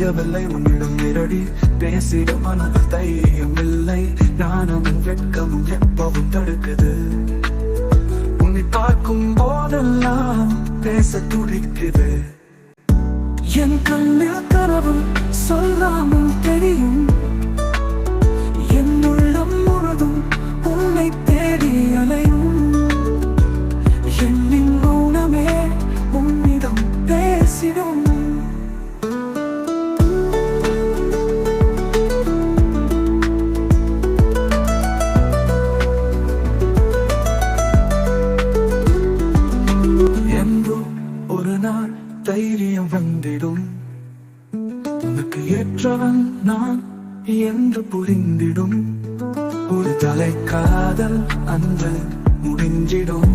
முடியவில்லை உன்னிடம் நேரடி பேசிட மனதில் தைரியம் இல்லை. ஞானமும் வெட்கமும் எப்பவும் தடுக்குது. உன்னை பார்க்கும் போதெல்லாம் பேச துடிக்குது. என் கண்ணில் கனவு சொல்லாமல் தெரியும். என் உள்ளம் முழுதும் உன்னை தேடி அலையும். என்னின் மௌனமே உன்னிடம் பேசிடும். என்றோ ஒரு நாள் தைரியம் வந்திடும். உனக்கு ஏற்றவன் நான் என்று புரிந்திடும். ஒரு தலை காதல் அன்று முடிஞ்சிடும்.